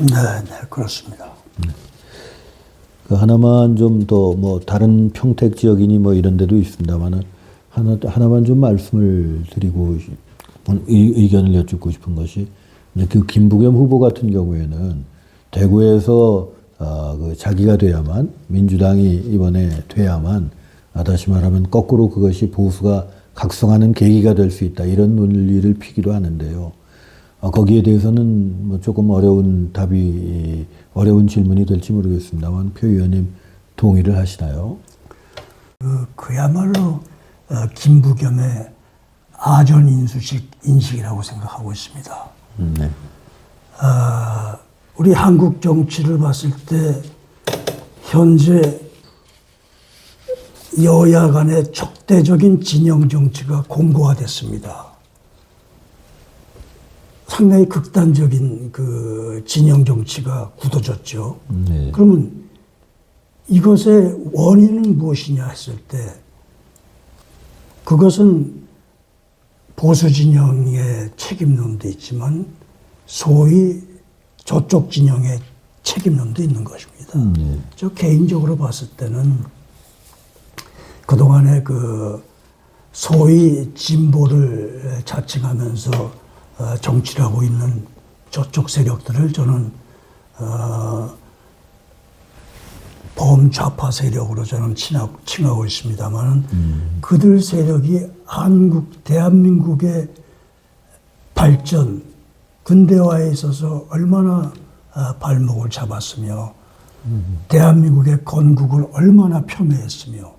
네, 네, 그렇습니다. 그 하나만 좀 더 뭐 다른 평택 지역이니 뭐 이런 데도 있습니다만은 하나만 좀 말씀을 드리고 의견을 여쭙고 싶은 것이 이제 그 김부겸 후보 같은 경우에는 대구에서 그 자기가 돼야만 민주당이 이번에 돼야만 다시 말하면 거꾸로 그것이 보수가 각성하는 계기가 될 수 있다 이런 논리를 피기도 하는데요. 거기에 대해서는 뭐 조금 어려운 질문이 될지 모르겠습니다만 표 의원님 동의를 하시나요? 그야말로 김부겸의 아전 인식이라고 생각하고 있습니다. 네. 우리 한국 정치를 봤을 때 현재 여야 간의 적대적인 진영 정치가 공고화됐습니다. 상당히 극단적인 그 진영 정치가 굳어졌죠. 네. 그러면 이것의 원인은 무엇이냐 했을 때 그것은 보수 진영의 책임론도 있지만 소위 저쪽 진영의 책임론도 있는 것입니다. 저 개인적으로 봤을 때는 그동안에 그 소위 진보를 자칭하면서 정치를 하고 있는 저쪽 세력들을 저는 범좌파 세력으로 저는 칭하고 있습니다만 그들 세력이 대한민국의 발전, 근대화에 있어서 얼마나 발목을 잡았으며 대한민국의 건국을 얼마나 폄훼했으며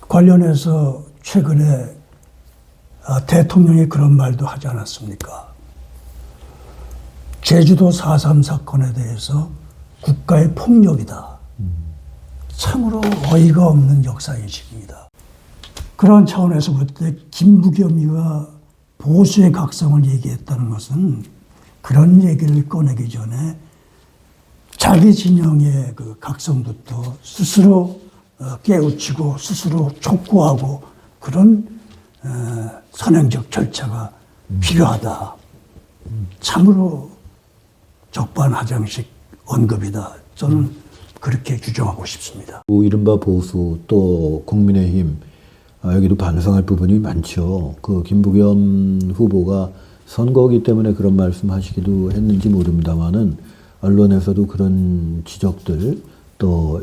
관련해서 최근에 대통령이 그런 말도 하지 않았습니까? 제주도 4.3 사건에 대해서 국가의 폭력이다. 참으로 어이가 없는 역사인식입니다. 그런 차원에서 볼 때 김부겸이가 보수의 각성을 얘기했다는 것은 그런 얘기를 꺼내기 전에 자기 진영의 그 각성부터 스스로 깨우치고 스스로 촉구하고 그런 선행적 절차가 필요하다. 참으로 적반하장식 언급이다. 저는 그렇게 규정하고 싶습니다. 이른바 보수 또 국민의힘 여기도 반성할 부분이 많죠. 그 김부겸 후보가 선거이기 때문에 그런 말씀하시기도 했는지 모릅니다만은 언론에서도 그런 지적들 또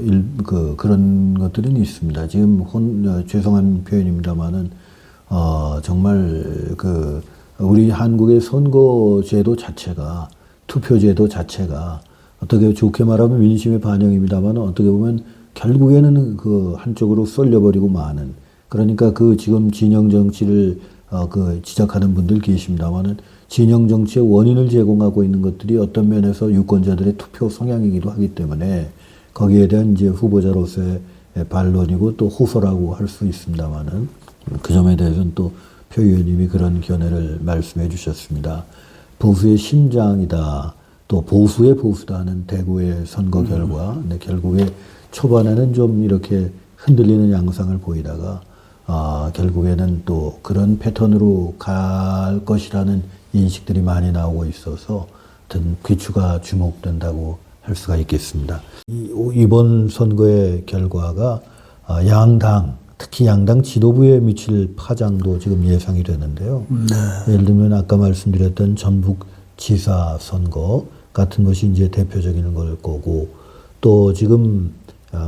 그런 것들은 있습니다. 지금 죄송한 표현입니다만은 정말 우리 한국의 선거제도 자체가 투표제도 자체가 어떻게 좋게 말하면 민심의 반영입니다만 어떻게 보면 결국에는 그 한쪽으로 쏠려버리고 마는 그러니까 그 지금 진영 정치를 지적하는 분들 계십니다만은 진영 정치의 원인을 제공하고 있는 것들이 어떤 면에서 유권자들의 투표 성향이기도 하기 때문에 거기에 대한 이제 후보자로서의 반론이고 또 호소라고 할 수 있습니다만은 그 점에 대해서는 또 표 의원님이 그런 견해를 말씀해 주셨습니다. 보수의 심장이다. 또 보수의 보수다 하는 대구의 선거 결과 근데 결국에 초반에는 좀 이렇게 흔들리는 양상을 보이다가 결국에는 또 그런 패턴으로 갈 것이라는 인식들이 많이 나오고 있어서 어떤 귀추가 주목된다고 할 수가 있겠습니다. 이번 선거의 결과가 양당 특히 양당 지도부에 미칠 파장도 지금 예상이 되는데요. 네. 예를 들면 아까 말씀드렸던 전북지사 선거 같은 것이 이제 대표적인 걸 거고 또 지금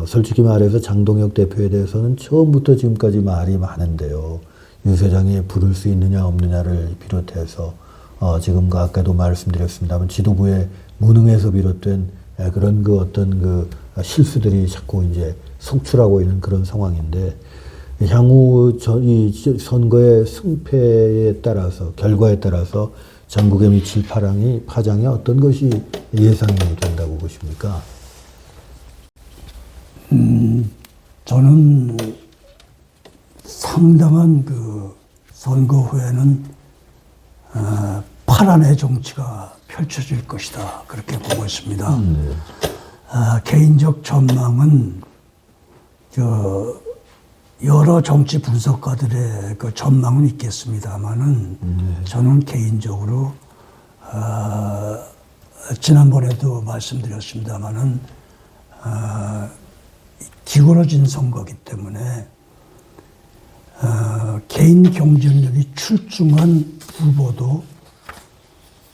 솔직히 말해서 장동혁 대표에 대해서는 처음부터 지금까지 말이 많은데요. 유 회장이 부를 수 있느냐 없느냐를 비롯해서 지금 아까도 말씀드렸습니다만 지도부의 무능에서 비롯된 그런 어떤 실수들이 자꾸 이제 속출하고 있는 그런 상황인데 향후 이 선거의 승패에 따라서 결과에 따라서 전국에 미칠 파장이 어떤 것이 예상이 된다고 보십니까? 저는 상당한 선거 후에는 파란의 정치가 펼쳐질 것이다. 그렇게 보고 있습니다. 개인적 전망은 여러 정치 분석가들의 전망은 있겠습니다만은 저는 개인적으로 지난번에도 말씀드렸습니다마는 기울어진 선거기 때문에 개인 경쟁력이 출중한 후보도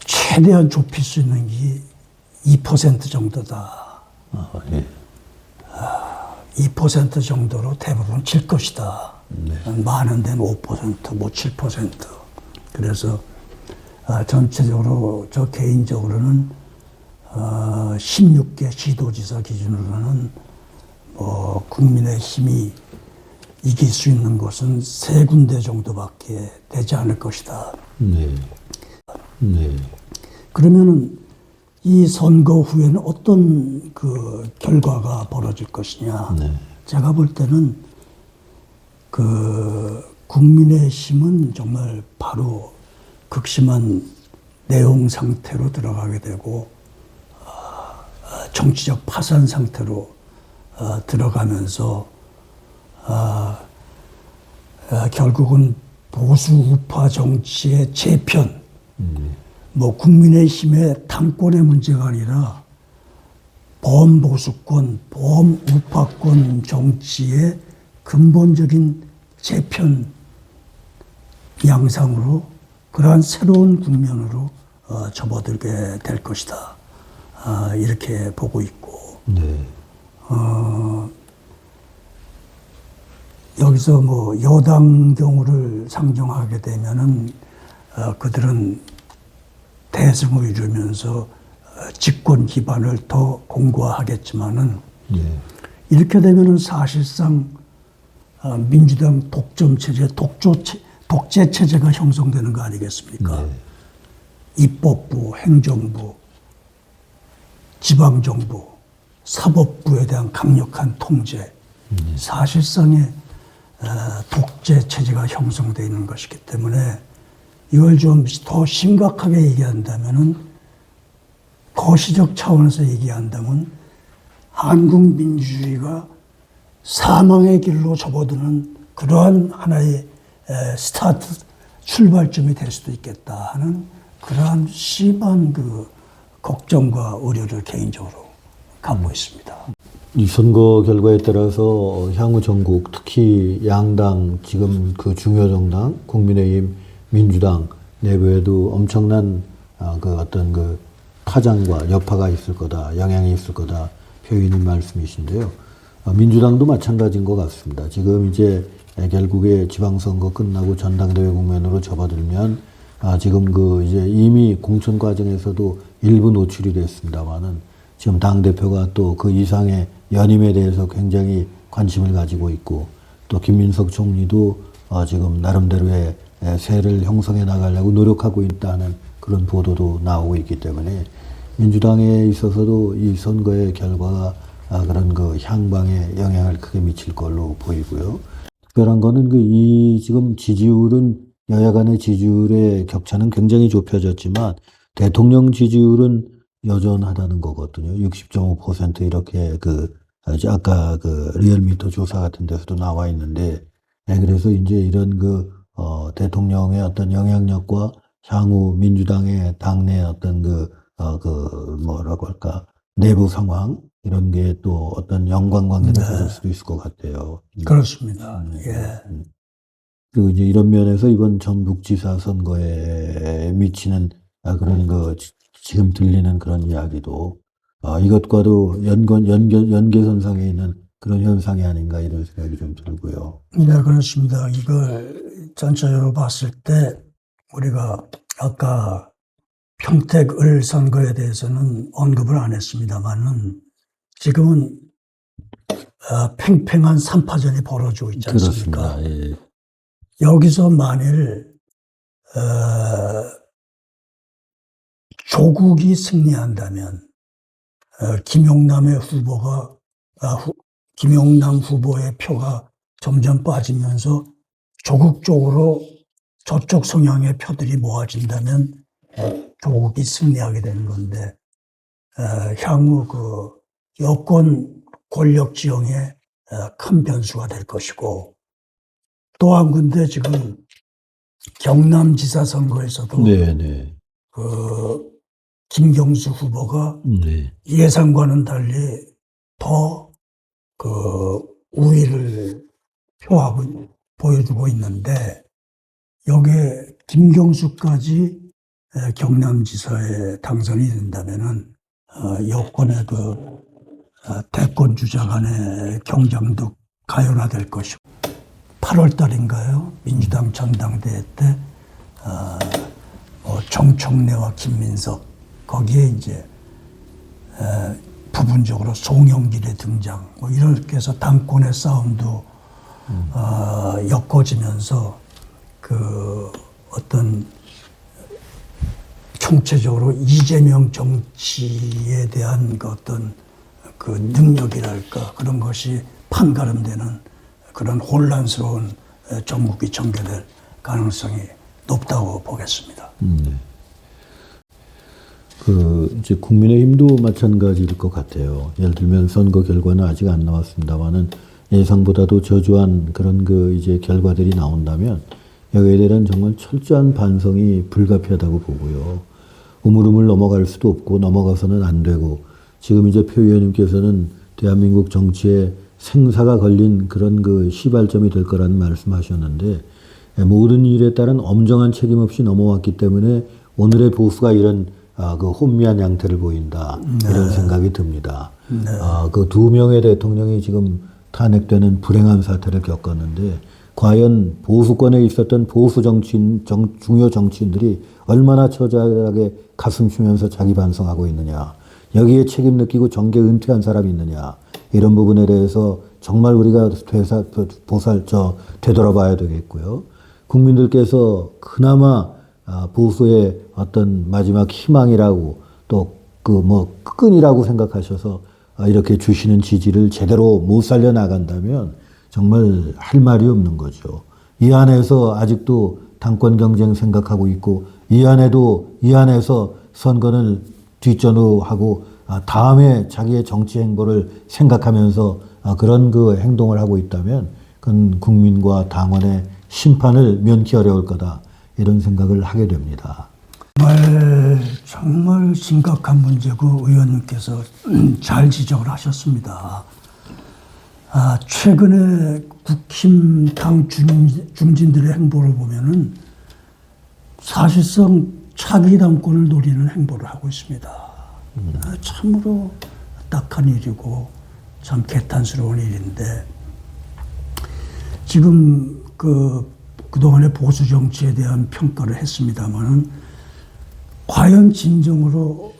최대한 좁힐 수 있는 게 2% 정도다. 예. 2% 정도로 대부분 질 것이다. 많은 데는 5%, 뭐 7%. 그래서 전체적으로 저 개인적으로는 16개 시도지사 기준으로는 뭐 국민의힘이 이길 수 있는 곳은 3군데 정도밖에 되지 않을 것이다. 네. 네. 그러면은 이 선거 후에는 어떤 그 결과가 벌어질 것이냐. 네. 제가 볼 때는 그 국민의힘은 정말 바로 극심한 내용 상태로 들어가게 되고 정치적 파산 상태로 들어가면서 결국은 보수 우파 정치의 재편, 뭐 국민의힘의 당권의 문제가 아니라 범보수권, 범우파권 정치의 근본적인 재편 양상으로 그러한 새로운 국면으로 접어들게 될 것이다. 이렇게 보고 있고 네. 여기서 뭐 여당 경우를 상정하게 되면은 그들은 대승을 이루면서 집권 기반을 더 공고화하겠지만은 네. 이렇게 되면은 사실상 민주당 독점 체제, 독재 체제가 형성되는 거 아니겠습니까? 네. 입법부, 행정부, 지방정부, 사법부에 대한 강력한 통제, 사실상의 독재 체제가 형성되어 있는 것이기 때문에 이걸 좀 더 심각하게 얘기한다면은 거시적 차원에서 얘기한다면 한국 민주주의가 사망의 길로 접어드는 그러한 하나의 스타트 출발점이 될 수도 있겠다 하는 그러한 심한 그 걱정과 우려를 개인적으로 갖고 있습니다. 이 선거 결과에 따라서 향후 전국, 특히 양당, 지금 그 중요 정당, 국민의힘, 민주당 내부에도 엄청난 그 어떤 그 파장과 여파가 있을 거다, 영향이 있을 거다 표현인 말씀이신데요. 민주당도 마찬가지인 것 같습니다. 지금 이제 결국에 지방선거 끝나고 전당대회 국면으로 접어들면 지금 그 이제 이미 공천 과정에서도 일부 노출이 됐습니다만은 지금 당대표가 또 그 이상의 연임에 대해서 굉장히 관심을 가지고 있고 또 김민석 총리도 지금 나름대로의 세를 형성해 나가려고 노력하고 있다는 그런 보도도 나오고 있기 때문에 민주당에 있어서도 이 선거의 결과가 그런 그 향방에 영향을 크게 미칠 걸로 보이고요. 특별한 거는 이 지금 지지율은 여야 간의 지지율의 격차는 굉장히 좁혀졌지만 대통령 지지율은 여전하다는 거거든요. 60.5% 이렇게 아까 그 리얼미터 조사 같은 데서도 나와 있는데, 그래서 이제 이런 대통령의 어떤 영향력과 향후 민주당의 당내 어떤 뭐라고 할까, 내부 상황, 이런 게 또 어떤 연관관계를 가질 수도 있을 것 같아요. 그렇습니다. 예. 그리고 이제 이런 면에서 이번 전북지사 선거에 미치는 그런 지금 들리는 그런 이야기도 이것과도 연계선상에 있는 그런 현상이 아닌가 이런 생각이 좀 들고요. 네, 그렇습니다. 이걸 전체적으로 봤을 때 우리가 아까 평택을 선거에 대해서는 언급을 안 했습니다만은 지금은 팽팽한 3파전이 벌어지고 있지 않습니까? 그렇습니다. 예. 여기서 만일 조국이 승리한다면 김용남의 후보가 김용남 후보의 표가 점점 빠지면서 조국 쪽으로 저쪽 성향의 표들이 모아진다면 조국이 승리하게 되는 건데 향후 그 여권 권력 지형에 큰 변수가 될 것이고 또 한 군데 지금 경남지사 선거에서도 네네. 김경수 후보가 네. 예상과는 달리 더 그 우위를 표하고 보여주고 있는데 여기에 김경수까지 경남지사에 당선이 된다면은 여권의 대권 주자 간의 경쟁도 가열화될 것이고 8월 달인가요? 민주당 전당대회 때 정청래와 김민석 거기에 이제 부분적으로 송영길의 등장 이렇게 해서 당권의 싸움도 엮어지면서 그 어떤 총체적으로 이재명 정치에 대한 그 어떤 그 능력이랄까 그런 것이 판가름되는 그런 혼란스러운 전국이 전개될 가능성이 높다고 보겠습니다. 네. 이제 국민의힘도 마찬가지일 것 같아요. 예를 들면 선거 결과는 아직 안 나왔습니다만은 예상보다도 저조한 그런 이제 결과들이 나온다면 여기에 대한 정말 철저한 반성이 불가피하다고 보고요. 우물우물 넘어갈 수도 없고 넘어가서는 안 되고 지금 이제 표 의원님께서는 대한민국 정치에 생사가 걸린 그런 시발점이 될 거라는 말씀하셨는데 모든 일에 따른 엄정한 책임 없이 넘어왔기 때문에 오늘의 보수가 이런 혼미한 양태를 보인다 이런 생각이 듭니다. 그 두 명의 대통령이 지금 탄핵되는 불행한 사태를 겪었는데 과연 보수권에 있었던 보수 정치인, 중요 정치인들이 얼마나 처절하게 가슴 치면서 자기 반성하고 있느냐, 여기에 책임 느끼고 정계 은퇴한 사람이 있느냐, 이런 부분에 대해서 정말 우리가 되돌아봐야 되겠고요. 국민들께서 그나마 보수의 어떤 마지막 희망이라고 또 끈이라고 생각하셔서 이렇게 주시는 지지를 제대로 못 살려 나간다면 정말 할 말이 없는 거죠. 이 안에서 아직도 당권 경쟁 생각하고 있고 이 안에서 선거를 뒷전후하고 다음에 자기의 정치 행보를 생각하면서 그런 행동을 하고 있다면 그건 국민과 당원의 심판을 면키 어려울 거다. 이런 생각을 하게 됩니다. 정말 심각한 문제고 의원님께서 잘 지적을 하셨습니다. 최근에 국힘 당 중진들의 행보를 보면은 사실상 차기 당권을 노리는 행보를 하고 있습니다. 참으로 딱한 일이고 참 개탄스러운 일인데 지금 그동안의 보수 정치에 대한 평가를 했습니다만은 과연 진정으로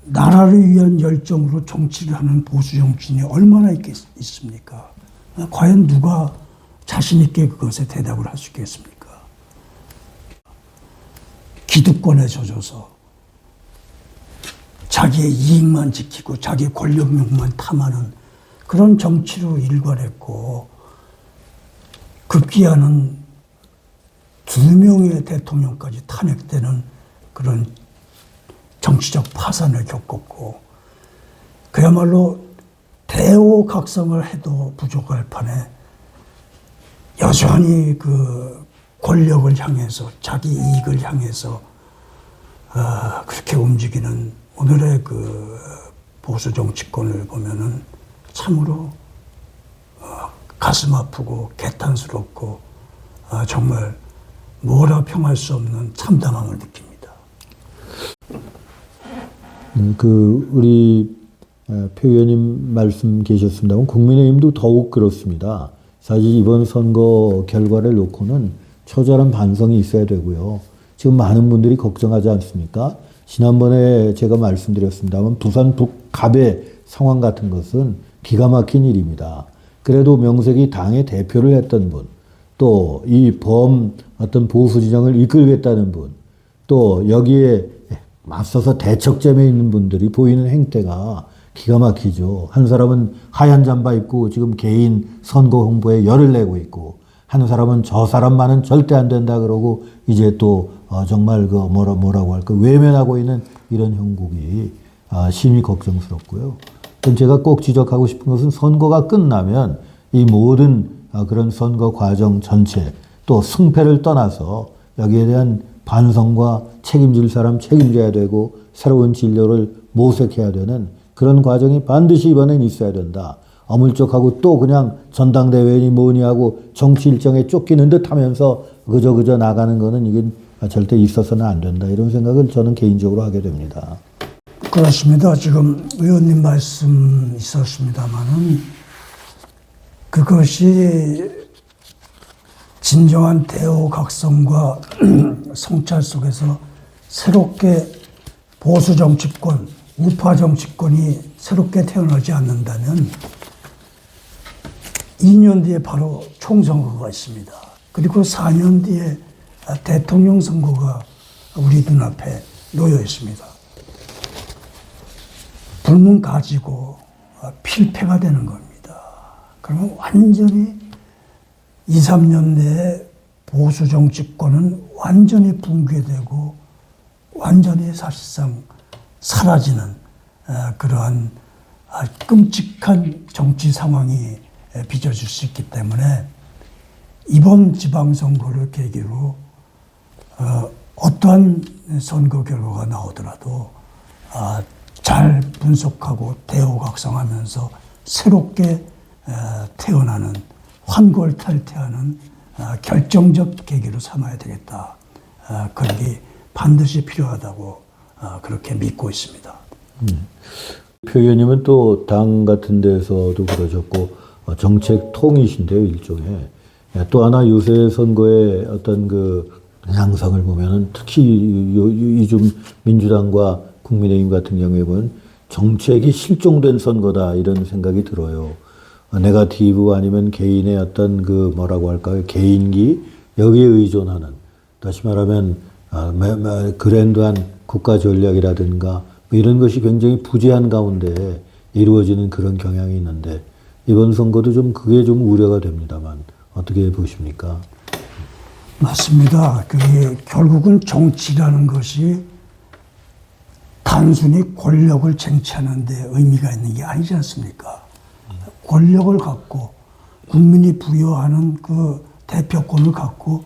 나라를 위한 열정으로 정치를 하는 보수 정치인이 얼마나 있습니까? 과연 누가 자신 있게 그것에 대답을 할 수 있겠습니까? 기득권에 젖어서 자기의 이익만 지키고 자기 권력욕만 탐하는 그런 정치로 일관했고 급기야는 2명의 대통령까지 탄핵되는 그런 정치적 파산을 겪었고 그야말로 대호각성을 해도 부족할 판에 여전히 권력을 향해서 자기 이익을 향해서 그렇게 움직이는 오늘의 보수 정치권을 보면은 참으로 가슴 아프고 개탄스럽고 정말 뭐라 평할 수 없는 참담함을 느낍니다. 우리 표 의원님 말씀 계셨습니다만 국민의힘도 더욱 그렇습니다. 사실 이번 선거 결과를 놓고는 처절한 반성이 있어야 되고요. 지금 많은 분들이 걱정하지 않습니까? 지난번에 제가 말씀드렸습니다만 부산 북갑의 상황 같은 것은 기가 막힌 일입니다. 그래도 명색이 당의 대표를 했던 분, 또 이 어떤 보수 진영을 이끌겠다는 분, 또 여기에 맞서서 대척점에 있는 분들이 보이는 행태가 기가 막히죠. 한 사람은 하얀 잠바 입고 지금 개인 선거 홍보에 열을 내고 있고, 한 사람은 저 사람만은 절대 안 된다 그러고 이제 또 정말 뭐라고 할까 외면하고 있는 이런 형국이 심히 걱정스럽고요. 제가 꼭 지적하고 싶은 것은 선거가 끝나면 이 모든 그런 선거 과정 전체 또 승패를 떠나서 여기에 대한 반성과 책임질 사람 책임져야 되고 새로운 진로를 모색해야 되는 그런 과정이 반드시 이번엔 있어야 된다. 어물쩍하고 또 그냥 전당대회니 뭐니 하고 정치 일정에 쫓기는 듯 하면서 그저 나가는 거는 이게 절대 있어서는 안 된다. 이런 생각을 저는 개인적으로 하게 됩니다. 그렇습니다. 지금 의원님 말씀 있었습니다마는 그것이 진정한 대우각성과 성찰 속에서 새롭게 보수 정치권, 우파 정치권이 새롭게 태어나지 않는다면 2년 뒤에 바로 총선거가 있습니다. 그리고 4년 뒤에 대통령 선거가 우리 눈앞에 놓여 있습니다. 불문 가지고 필패가 되는 겁니다. 그러면 완전히 2, 3년 내에 보수 정치권은 완전히 붕괴되고 완전히 사실상 사라지는 그러한 끔찍한 정치 상황이 빚어질 수 있기 때문에 이번 지방선거를 계기로 어떠한 선거 결과가 나오더라도 잘 분석하고 대우각성하면서 새롭게 태어나는 환골탈태하는 결정적 계기로 삼아야 되겠다. 그게 반드시 필요하다고 그렇게 믿고 있습니다. 표 의원님은 또 당 같은 데서도 그러셨고 정책 통이신데요, 일종의. 또 하나 요새 선거의 어떤 그 양상을 보면은 특히 요즘 민주당과 국민의힘 같은 경우에 보면 정책이 실종된 선거다 이런 생각이 들어요. 네거티브 아니면 개인의 어떤 그 뭐라고 할까요? 개인기 여기에 의존하는 다시 말하면 그랜드한 국가 전략이라든가 뭐 이런 것이 굉장히 부재한 가운데 이루어지는 그런 경향이 있는데 이번 선거도 좀 그게 좀 우려가 됩니다만 어떻게 보십니까? 맞습니다. 그게 결국은 정치라는 것이 단순히 권력을 쟁취하는 데 의미가 있는 게 아니지 않습니까? 권력을 갖고 국민이 부여하는 그 대표권을 갖고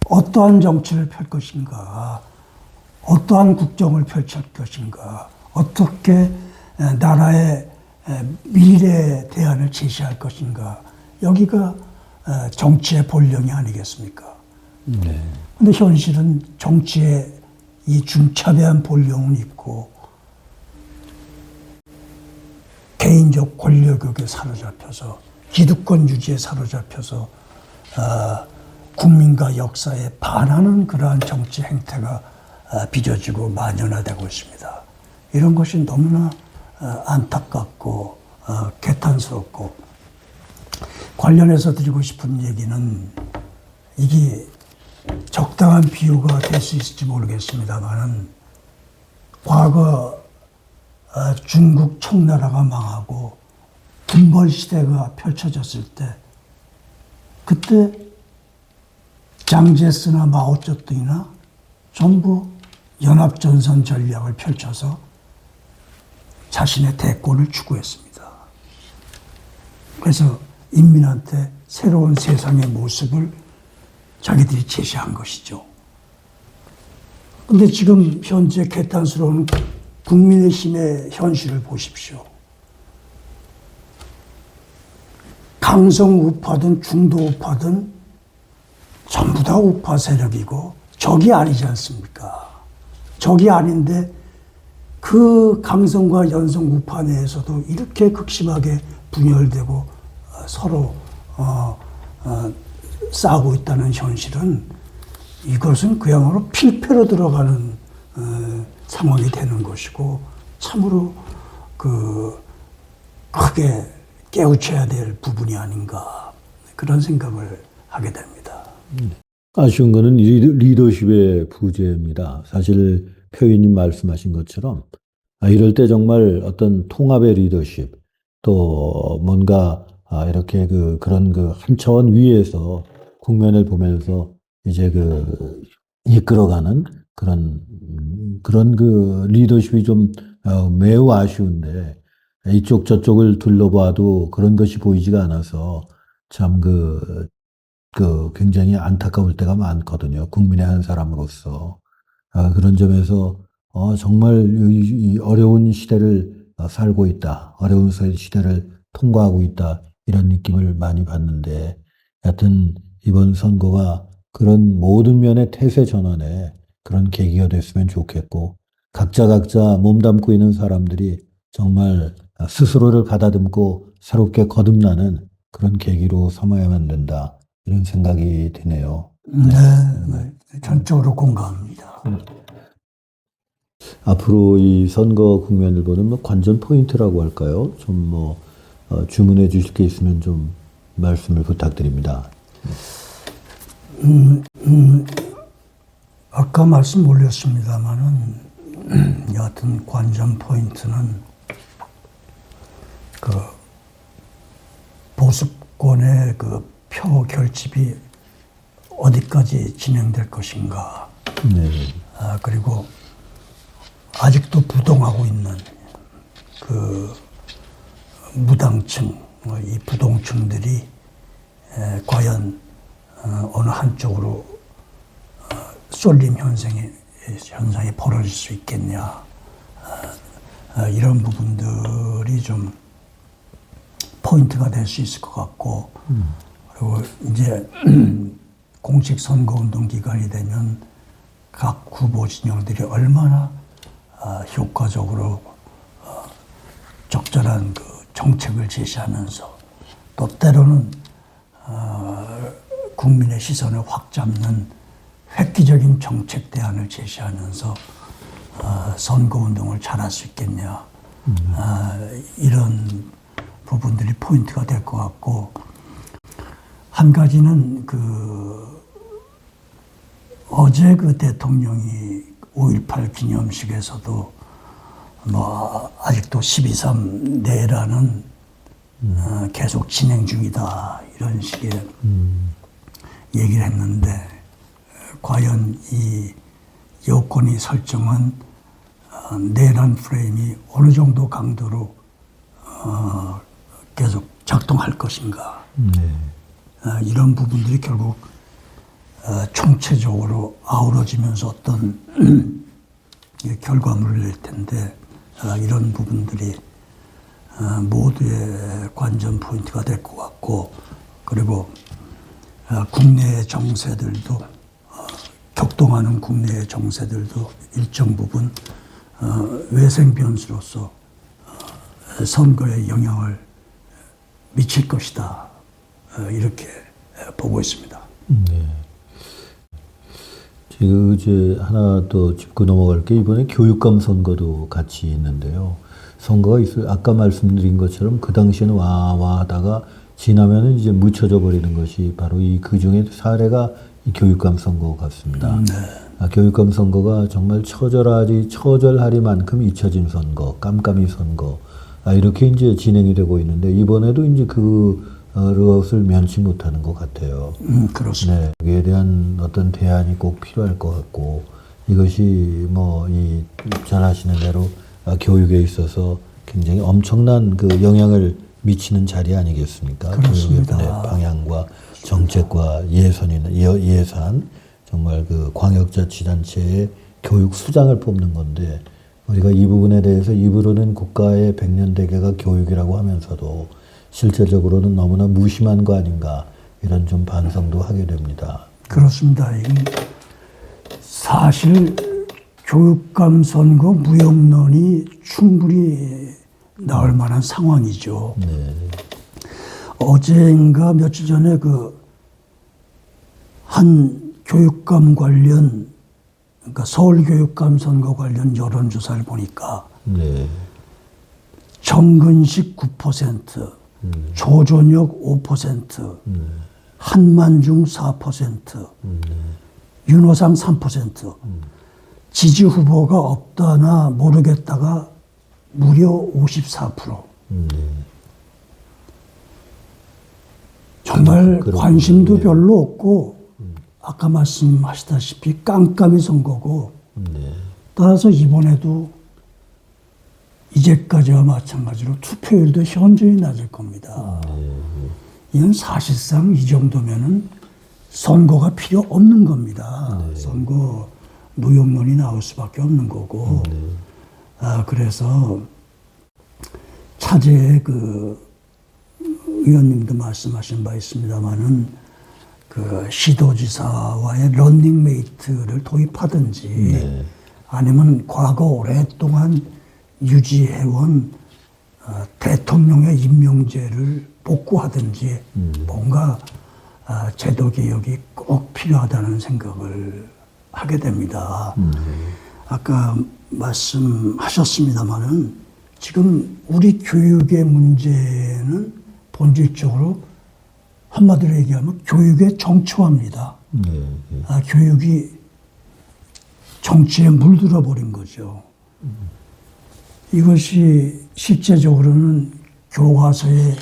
어떠한 정치를 펼 것인가, 어떠한 국정을 펼칠 것인가, 어떻게 나라의 미래 대안을 제시할 것인가, 여기가 정치의 본령이 아니겠습니까? 네. 근데 현실은 정치의 이 중차대한 본령은 있고 개인적 권력욕에 사로잡혀서 기득권 유지에 사로잡혀서 국민과 역사에 반하는 그러한 정치 행태가 빚어지고 만연화되고 있습니다. 이런 것이 너무나 안타깝고 개탄스럽고 관련해서 드리고 싶은 얘기는 이게 적당한 비유가 될 수 있을지 모르겠습니다만은 과거 중국 청나라가 망하고 군벌 시대가 펼쳐졌을 때 그때 장제스나 마오쩌둥이나 전부 연합전선 전략을 펼쳐서 자신의 대권을 추구했습니다. 그래서 인민한테 새로운 세상의 모습을 자기들이 제시한 것이죠. 근데 지금 현재 개탄스러운 국민의힘의 현실을 보십시오. 강성 우파든 중도 우파든 전부 다 우파 세력이고 적이 아니지 않습니까? 적이 아닌데 그 강성과 연성 우파 내에서도 이렇게 극심하게 분열되고 서로 싸우고 있다는 현실은 이것은 그야말로 필패로 들어가는 상황이 되는 것이고 참으로 크게 깨우쳐야 될 부분이 아닌가 그런 생각을 하게 됩니다. 아쉬운 거는 리더십의 부재입니다. 사실 표현님 말씀하신 것처럼 이럴 때 정말 어떤 통합의 리더십 또 뭔가 이렇게 그런 한 차원 위에서 국면을 보면서 이제 이끌어가는 그런 리더십이 좀 매우 아쉬운데 이쪽 저쪽을 둘러봐도 그런 것이 보이지가 않아서 참 굉장히 안타까울 때가 많거든요. 국민의 한 사람으로서. 그런 점에서 정말 이 어려운 시대를 살고 있다. 어려운 시대를 통과하고 있다. 이런 느낌을 많이 받는데, 여하튼 이번 선거가 그런 모든 면의 태세 전환에 그런 계기가 됐으면 좋겠고, 각자 몸담고 있는 사람들이 정말 스스로를 가다듬고 새롭게 거듭나는 그런 계기로 삼아야만 된다. 이런 생각이 드네요. 네, 전적으로 공감합니다. 앞으로 이 선거 국면을 보는 뭐 관전 포인트라고 할까요? 좀 주문해 주실 게 있으면 좀 말씀을 부탁드립니다. 아까 말씀 올렸습니다마는 여하튼 관전 포인트는 그 보수권의 그 표 결집이 어디까지 진행될 것인가. 네. 그리고 아직도 부동하고 있는 그 무당층, 이 부동층들이 과연 어느 한쪽으로 쏠림 현상이 벌어질 수 있겠냐. 이런 부분들이 좀 포인트가 될 수 있을 것 같고, 그리고 이제 공식 선거운동 기간이 되면 각 후보 진영들이 얼마나 효과적으로 적절한 그 정책을 제시하면서 또 때로는 국민의 시선을 확 잡는 획기적인 정책 대안을 제시하면서 선거운동을 잘할 수 있겠냐. 이런 부분들이 포인트가 될 것 같고, 한 가지는 어제 그 대통령이 5.18 기념식에서도 아직도 12.3 내라는 계속 진행 중이다. 이런 식의 얘기를 했는데, 과연 이 여권이 설정한 내란 프레임이 어느 정도 강도로 계속 작동할 것인가. 이런 부분들이 결국 총체적으로 아우러지면서 어떤 결과물을 낼 텐데, 이런 부분들이 모두의 관전 포인트가 될 것 같고, 그리고 국내의 정세들도 격동하는 국내의 정세들도 일정 부분 외생 변수로서 선거에 영향을 미칠 것이다. 이렇게 보고 있습니다. 네. 지금 이제 하나 더 짚고 넘어갈 게 이번에 교육감 선거도 같이 있는데요. 선거가 아까 말씀드린 것처럼 그 당시에는 와 하다가 지나면은 이제 묻혀져 버리는 것이 바로 그 중에 사례가 이 교육감 선거 같습니다. 네. 교육감 선거가 정말 처절하리만큼 잊혀진 선거, 깜깜이 선거, 이렇게 이제 진행이 되고 있는데, 이번에도 이제 그것을 면치 못하는 것 같아요. 그렇습니다. 네, 여기에 대한 어떤 대안이 꼭 필요할 것 같고, 이것이 잘 아시는 대로 교육에 있어서 굉장히 엄청난 그 영향을 미치는 자리 아니겠습니까? 그렇습니다. 교육의 방향과 정책과 예산, 정말 그 광역자치단체의 교육 수장을 뽑는 건데, 우리가 이 부분에 대해서 입으로는 국가의 백년대계가 교육이라고 하면서도 실제적으로는 너무나 무심한 거 아닌가, 이런 좀 반성도 하게 됩니다. 그렇습니다. 사실 교육감 선거 무용론이 충분히 나올 만한 상황이죠. 네. 어제인가 며칠 전에 한 교육감 관련, 그러니까 서울교육감 선거 관련 여론조사를 보니까 네. 정근식 9%, 조전혁 5%, 한만중 4%, 윤호상 3%, 지지 후보가 없다나 모르겠다가 무려 54%. 정말 관심도 별로 없고, 아까 말씀하시다시피 깜깜이 선거고, 따라서 이번에도 이제까지와 마찬가지로 투표율도 현저히 낮을 겁니다. 이건 사실상 이 정도면은 선거가 필요 없는 겁니다. 선거 무용론이 나올 수밖에 없는 거고. 그래서 차제에 그 의원님도 말씀하신 바 있습니다만은 그 시도지사와의 런닝메이트를 도입하든지 아니면 과거 오랫동안 유지해온 대통령의 임명제를 복구하든지 뭔가 제도 개혁이 꼭 필요하다는 생각을 하게 됩니다. 아까 말씀하셨습니다마는 지금 우리 교육의 문제는 본질적으로 한마디로 얘기하면 교육의 정치화입니다. 교육이 정치에 물들어 버린 거죠. 이것이 실제적으로는 교과서의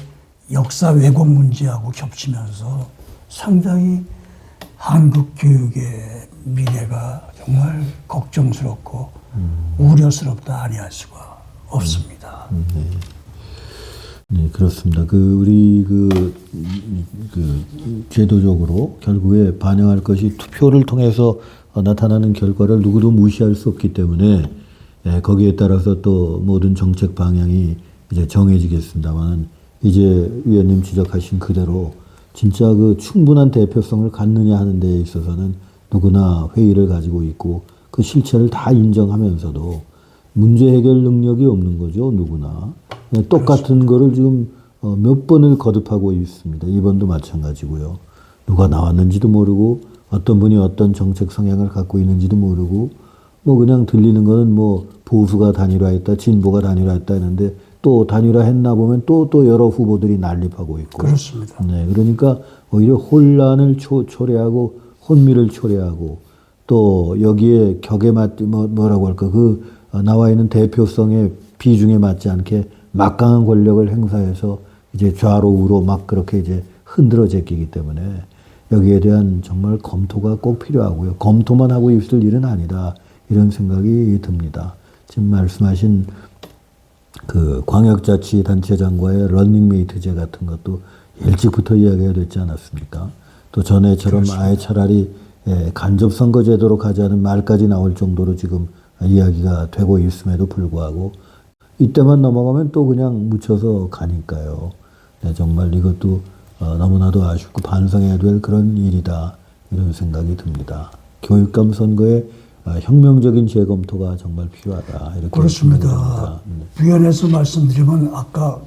역사 왜곡 문제하고 겹치면서 상당히 한국 교육의 미래가 정말 걱정스럽고 우려스럽다 아니할 수가 없습니다. 네, 그렇습니다. 우리 제도적으로 결국에 반영할 것이 투표를 통해서 나타나는 결과를 누구도 무시할 수 없기 때문에 거기에 따라서 또 모든 정책 방향이 이제 정해지겠습니다만 이제 위원님 지적하신 그대로 진짜 그 충분한 대표성을 갖느냐 하는 데에 있어서는 누구나 회의를 가지고 있고 그 실체를 다 인정하면서도 문제 해결 능력이 없는 거죠, 누구나. 똑같은 거를 지금 몇 번을 거듭하고 있습니다. 이번도 마찬가지고요. 누가 나왔는지도 모르고 어떤 분이 어떤 정책 성향을 갖고 있는지도 모르고 뭐 그냥 들리는 거는 뭐 보수가 단일화했다, 진보가 단일화했다 했는데 또 단일화했나 보면 또 여러 후보들이 난립하고 있고. 그렇습니다. 네, 그러니까 오히려 혼란을 초래하고 혼미를 초래하고 또 여기에 격에 맞 뭐라고 할까 나와 있는 대표성의 비중에 맞지 않게 막강한 권력을 행사해서 이제 좌로 우로 막 그렇게 이제 흔들어 제끼기 때문에 여기에 대한 정말 검토가 꼭 필요하고요. 검토만 하고 있을 일은 아니다. 이런 생각이 듭니다. 지금 말씀하신 그 광역자치단체장과의 런닝메이트제 같은 것도 일찍부터 이야기가 됐지 않았습니까? 또 전에처럼 그렇습니다. 아예 차라리 간접선거제도로 가자는 말까지 나올 정도로 지금 이야기가 되고 있음에도 불구하고 이때만 넘어가면 또 그냥 묻혀서 가니까요. 네, 정말 이것도 너무나도 아쉽고 반성해야 될 그런 일이다. 이런 생각이 듭니다. 교육감 선거에 혁명적인 재검토가 정말 필요하다. 이렇게 그렇습니다. 위원회에서 말씀드리면 아까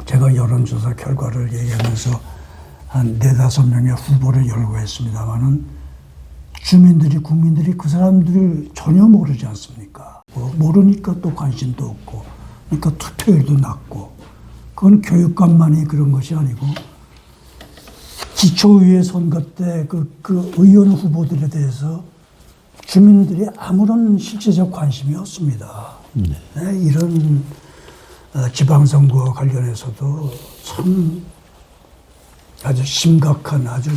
제가 여론조사 결과를 얘기하면서 한 4-5명의 후보를 열거했습니다마는 국민들이 그 사람들을 전혀 모르지 않습니까? 모르니까 또 관심도 없고, 그러니까 투표율도 낮고, 그건 교육감만이 그런 것이 아니고, 기초의회 선거 때 그 의원 후보들에 대해서 주민들이 아무런 실제적 관심이 없습니다. 네, 이런 지방선거와 관련해서도 참 아주 심각한 아주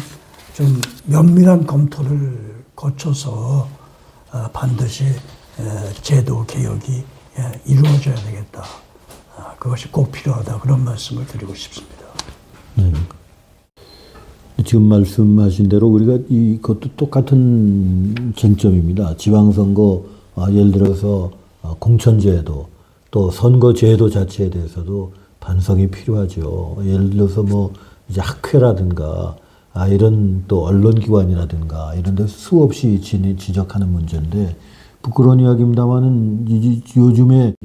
좀 면밀한 검토를 거쳐서 반드시 제도 개혁이 이루어져야 되겠다. 그것이 꼭 필요하다. 그런 말씀을 드리고 싶습니다. 네. 지금 말씀하신 대로 우리가 이것도 똑같은 쟁점입니다. 지방선거 예를 들어서 공천제도 또 선거제도 자체에 대해서도 반성이 필요하죠. 예를 들어서 뭐 이제 학회라든가 이런 또 언론기관이라든가 이런 데 수없이 지적하는 문제인데 부끄러운 이야기입니다만은 요즘에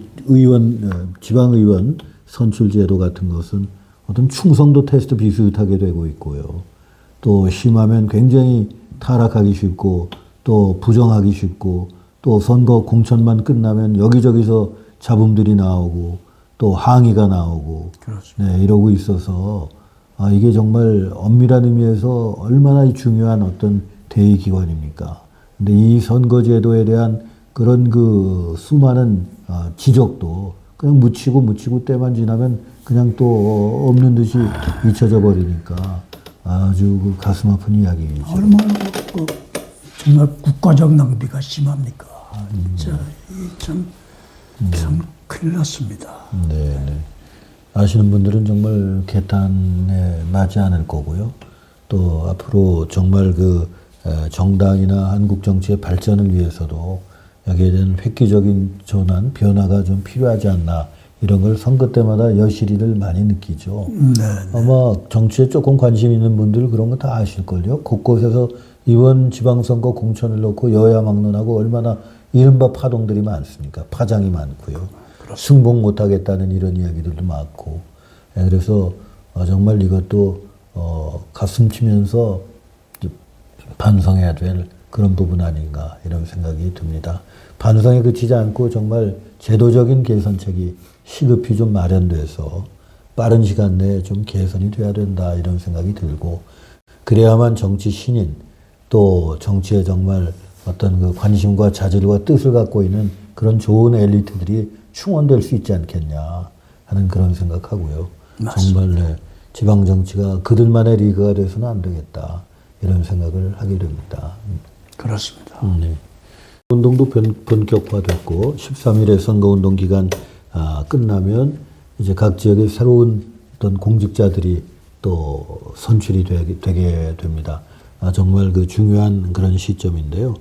지방의원 선출제도 같은 것은 어떤 충성도 테스트 비슷하게 되고 있고요. 또 심하면 굉장히 타락하기 쉽고 또 부정하기 쉽고 또 선거 공천만 끝나면 여기저기서 잡음들이 나오고 또 항의가 나오고 네, 이러고 있어서 이게 정말 엄밀한 의미에서 얼마나 중요한 어떤 대의기관입니까? 근데 이 선거제도에 대한 그런 그 수많은 지적도 그냥 묻히고 때만 지나면 그냥 또 없는 듯이 잊혀져 버리니까 아주 그 가슴 아픈 이야기이죠. 얼마나 정말 국가적 낭비가 심합니까? 진짜 참 큰일 났습니다. 네. 아시는 분들은 정말 개탄에 맞지 않을 거고요. 또 앞으로 정말 그 정당이나 한국 정치의 발전을 위해서도 여기에 대한 획기적인 전환, 변화가 좀 필요하지 않나 이런 걸 선거 때마다 여실히들 많이 느끼죠. 네. 아마 정치에 조금 관심 있는 분들 그런 거 다 아실걸요. 곳곳에서 이번 지방선거 공천을 놓고 여야 막론하고 얼마나 이른바 파동들이 많습니까? 파장이 많고요. 승복 못하겠다는 이런 이야기들도 많고. 그래서 정말 이것도 가슴 치면서 반성해야 될 그런 부분 아닌가 이런 생각이 듭니다. 반성에 그치지 않고 정말 제도적인 개선책이 시급히 좀 마련돼서 빠른 시간 내에 좀 개선이 돼야 된다 이런 생각이 들고, 그래야만 정치 신인 또 정치에 정말 어떤 그 관심과 자질과 뜻을 갖고 있는 그런 좋은 엘리트들이 충원될 수 있지 않겠냐 하는 그런 생각하고요. 맞습니다. 정말 네, 지방 정치가 그들만의 리그가 돼서는 안 되겠다 이런 생각을 하게 됩니다. 그렇습니다. 네. 운동도 본격화됐고 13일에 선거운동 기간 끝나면 이제 각 지역의 새로운 어떤 공직자들이 또 선출이 되게 됩니다. 정말 그 중요한 그런 시점인데요.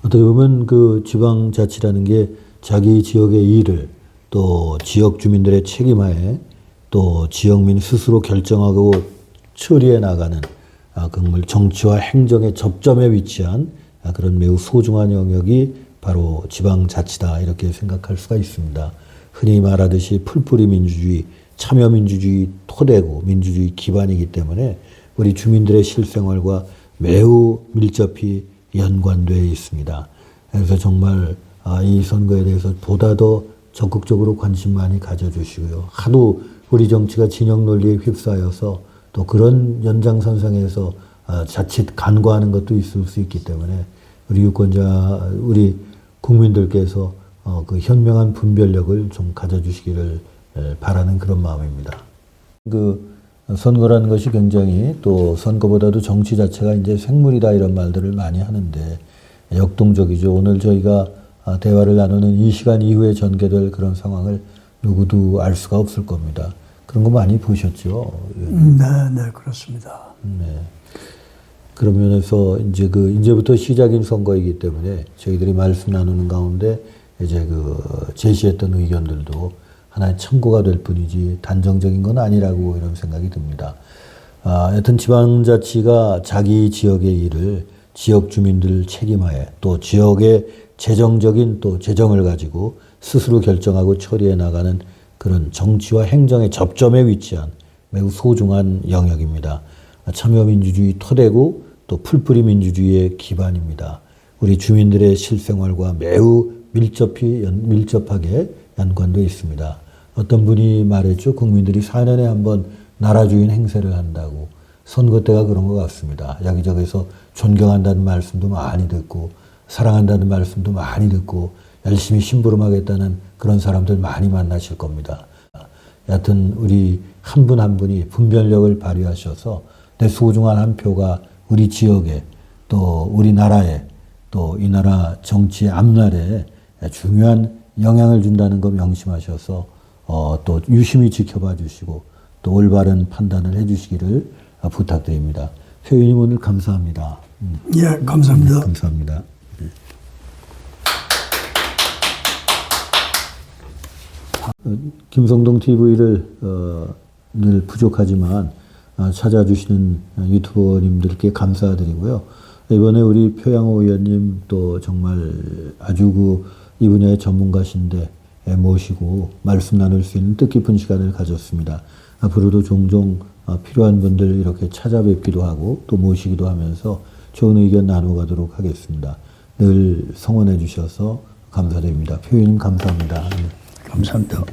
어떻게 보면 그 지방자치라는 게 자기 지역의 일을 또 지역 주민들의 책임하에 또 지역민 스스로 결정하고 처리해 나가는 정말 정치와 행정의 접점에 위치한 그런 매우 소중한 영역이 바로 지방자치다 이렇게 생각할 수가 있습니다. 흔히 말하듯이 풀뿌리 민주주의, 참여민주주의 토대고 민주주의 기반이기 때문에 우리 주민들의 실생활과 매우 밀접히 연관되어 있습니다. 그래서 정말 이 선거에 대해서 보다 더 적극적으로 관심 많이 가져주시고요. 하도 우리 정치가 진영 논리에 휩싸여서 또 그런 연장선상에서 자칫 간과하는 것도 있을 수 있기 때문에 우리 유권자, 우리 국민들께서 그 현명한 분별력을 좀 가져주시기를 바라는 그런 마음입니다. 그 선거라는 것이 굉장히 또 선거보다도 정치 자체가 이제 생물이다 이런 말들을 많이 하는데 역동적이죠. 오늘 저희가 대화를 나누는 이 시간 이후에 전개될 그런 상황을 누구도 알 수가 없을 겁니다. 그런 거 많이 보셨죠? 네, 그렇습니다. 네. 그런 면에서 이제부터 시작인 선거이기 때문에 저희들이 말씀 나누는 가운데 이제 제시했던 의견들도 하나의 참고가 될 뿐이지 단정적인 건 아니라고 이런 생각이 듭니다. 여튼 지방자치가 자기 지역의 일을 지역 주민들 책임하에 또 지역의 재정적인 또 재정을 가지고 스스로 결정하고 처리해 나가는 그런 정치와 행정의 접점에 위치한 매우 소중한 영역입니다. 참여민주주의 토대고 또 풀뿌리 민주주의의 기반입니다. 우리 주민들의 실생활과 매우 밀접하게 연관되어 있습니다. 어떤 분이 말했죠. 국민들이 4년에 한 번 나라주인 행세를 한다고. 선거 때가 그런 것 같습니다. 여기저기서 존경한다는 말씀도 많이 듣고 사랑한다는 말씀도 많이 듣고 열심히 심부름하겠다는 그런 사람들 많이 만나실 겁니다. 여하튼 우리 한 분 한 분이 분별력을 발휘하셔서 내 소중한 한 표가 우리 지역에 또 우리나라에 또 이 나라 정치의 앞날에 중요한 영향을 준다는 거 명심하셔서 또 유심히 지켜봐 주시고 또 올바른 판단을 해 주시기를 부탁드립니다. 회원님 오늘 감사합니다. 예, 감사합니다. 감사합니다. 김성동 TV를 늘 부족하지만 찾아주시는 유튜버님들께 감사드리고요. 이번에 우리 표양호 의원님 또 정말 아주 이 분야의 전문가신데 모시고 말씀 나눌 수 있는 뜻깊은 시간을 가졌습니다. 앞으로도 종종 필요한 분들 이렇게 찾아뵙기도 하고 또 모시기도 하면서 좋은 의견 나눠가도록 하겠습니다. 늘 성원해 주셔서 감사드립니다. 표현님 감사합니다. 감사합니다.